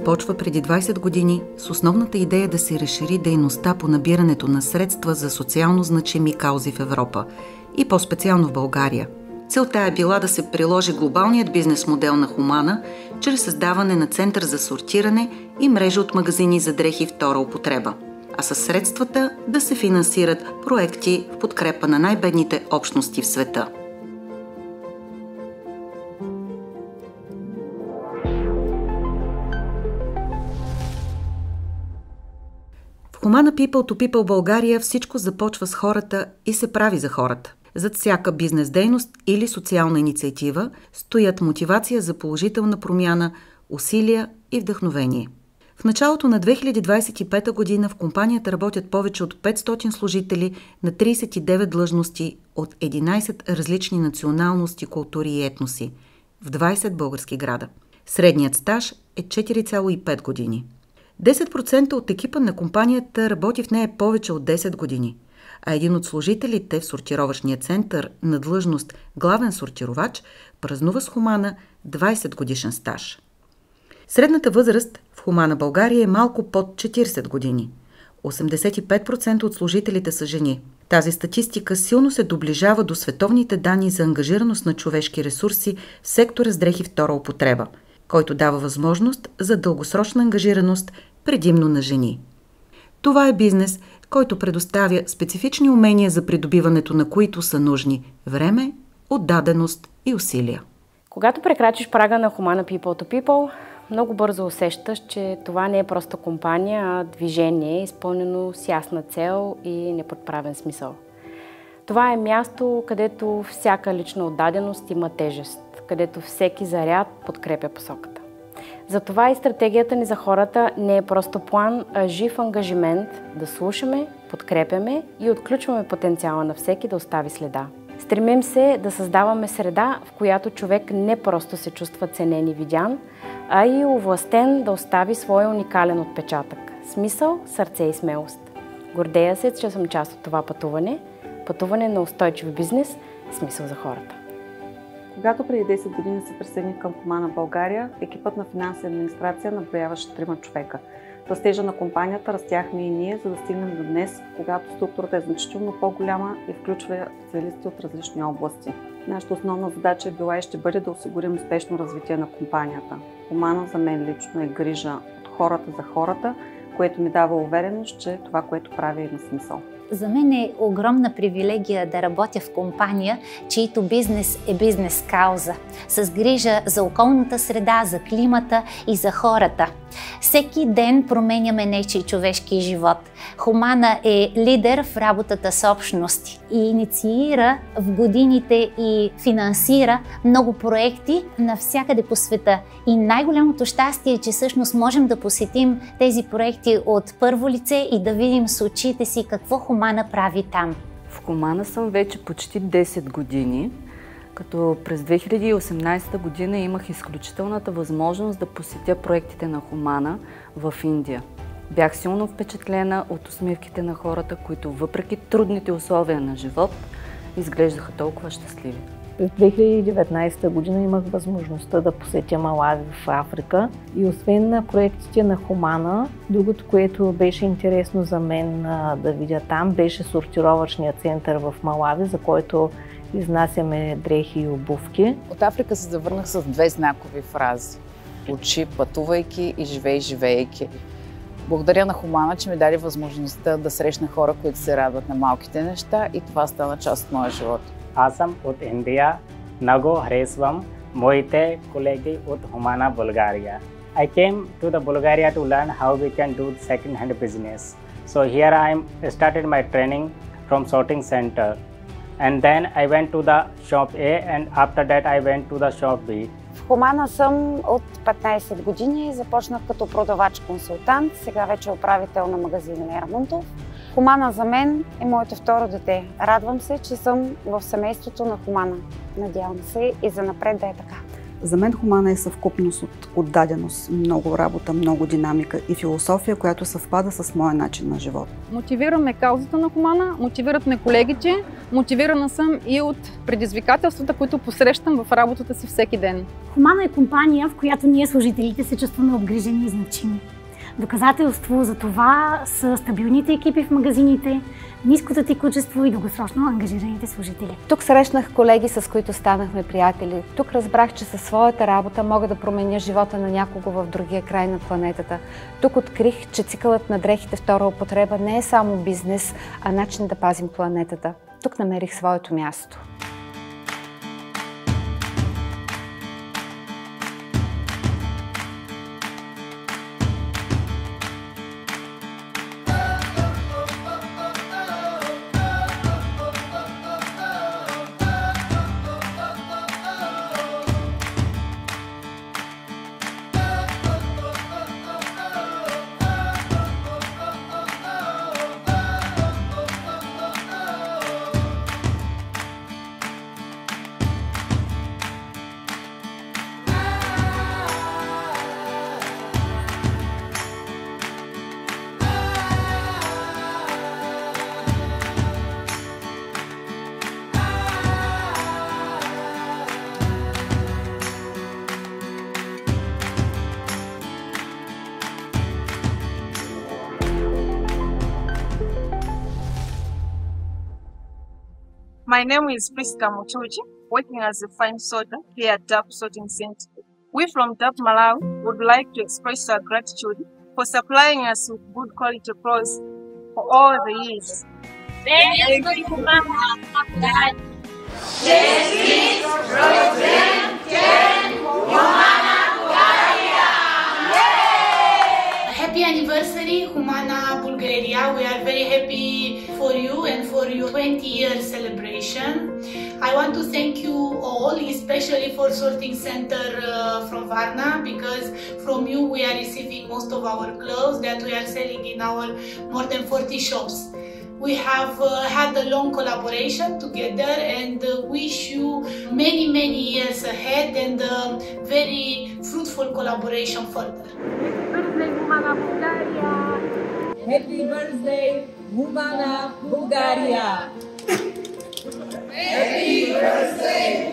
започва преди 20 години с основната идея да се разшири дейността по набирането на средства за социално значими каузи в Европа и по-специално в България. Целта е била да се приложи глобалният бизнес модел на Хумана чрез създаване на център за сортиране и мрежа от магазини за дрехи втора употреба, а със средствата да се финансират проекти в подкрепа на най-бедните общности в света. В Humana People to People България всичко започва с хората и се прави за хората. Зад всяка бизнес дейност или социална инициатива стоят мотивация за положителна промяна, усилия и вдъхновение. В началото на 2025 година в компанията работят повече от 500 служители на 39 длъжности от 11 различни националности, култури и етноси в 20 български града. Средният стаж е 4,5 години. 10% от екипа на компанията работи в нея повече от 10 години, а един от служителите в сортировъчния център на длъжност главен сортировач празнува с Хумана 20 годишен стаж. Средната възраст в Humana България е малко под 40 години. 85% от служителите са жени. Тази статистика силно се доближава до световните данни за ангажираност на човешки ресурси в сектора с дрехи втора употреба, който дава възможност за дългосрочна ангажираност предимно на жени. Това е бизнес, който предоставя специфични умения за придобиването на които са нужни време, отдаденост и усилия. Когато прекрачиш прага на Humana People to People, много бързо усещаш, че това не е просто компания, а движение, изпълнено с ясна цел и неподправен смисъл. Това е място, където всяка лична отдаденост има тежест, където всеки заряд подкрепя посоката. Затова и стратегията ни за хората не е просто план, а жив ангажимент да слушаме, подкрепяме и отключваме потенциала на всеки да остави следа. Стремим се да създаваме среда, в която човек не просто се чувства ценен и видян, а и овластен да остави своя уникален отпечатък – смисъл, сърце и смелост. Гордея се, че съм част от това пътуване на устойчив бизнес, смисъл за хората. Когато преди 10 години се присъединих към Humana България, екипът на финанси и администрация наброяваше 3 човека. Растежа на компанията растяхме и ние, за да стигнем до днес, когато структурата е значително по-голяма и включва специалисти от различни области. Нашата основна задача е била и ще бъде да осигурим успешно развитие на компанията. Humana за мен лично е грижа от хората за хората, което ми дава увереност, че това, което правя, има смисъл. За мен е огромна привилегия да работя в компания, чието бизнес е бизнес кауза, с грижа за околната среда, за климата и за хората. Всеки ден променяме нечий човешки живот. Humana е лидер в работата с общности и инициира в годините и финансира много проекти навсякъде по света. И най-голямото щастие е, че всъщност можем да посетим тези проекти от първо лице и да видим с очите си какво Humana прави там. В Humana съм вече почти 10 години, като през 2018 година имах изключителната възможност да посетя проектите на Humana в Индия. Бях силно впечатлена от усмивките на хората, които въпреки трудните условия на живот, изглеждаха толкова щастливи. През 2019 година имах възможността да посетя Малави в Африка и освен на проектите на Humana, другото, което беше интересно за мен да видя там, беше сортировъчния център в Малави, за който изнасяме дрехи и обувки. От Африка се завърнах с 2 знакови фрази. Учи, пътувайки и живей, живеейки. Благодаря на Humana, че ми даде възможността да срещна хора, които се радват на малките неща и това стана част от моя живот. Аз съм от Индия. Много харесвам моите колеги от Humana България. I came to the Bulgaria to learn how we can do second-hand business. So here I started my training from sorting center. And then I went to the shop A and after that I went to the shop B. В Humana съм от 15 години. Започнах като продавач-консултант, сега вече управител на магазин Лермонтов. Humana за мен е моето второ дете. Радвам се, че съм в семейството на Humana. Надявам се и занапред да е така. За мен Хумана е съвкупност от отдаденост, много работа, много динамика и философия, която съвпада с моя начин на живот. Мотивираме каузата на Хумана, мотивират ме колегите, мотивирана съм и от предизвикателствата, които посрещам в работата си всеки ден. Хумана е компания, в която ние служителите се чувстваме обгрижени и значими. Доказателство за това са стабилните екипи в магазините, ниското текучество и дългосрочно ангажираните служители. Тук срещнах колеги, с които станахме приятели. Тук разбрах, че със своята работа мога да променя живота на някого в другия край на планетата. Тук открих, че цикълът на дрехите втора употреба не е само бизнес, а начин да пазим планетата. Тук намерих своето място. My name is Priska Muchuji, working as a fine sorter here at DAP Sorting Center. We from DAP Malawi would like to express our gratitude for supplying us with good quality clothes for all the years. Thank you, Mama. This is Rosen Ken Humana Bulgaria. Happy anniversary, Humana Bulgaria. We are very happy for you and for your 20-year celebration. I want to thank you all, especially for Sorting Center from Varna, because from you we are receiving most of our clothes that we are selling in our more than 40 shops. We have had a long collaboration together and wish you many years ahead and very fruitful collaboration further. Happy birthday, Humana Bulgaria! Happy birthday,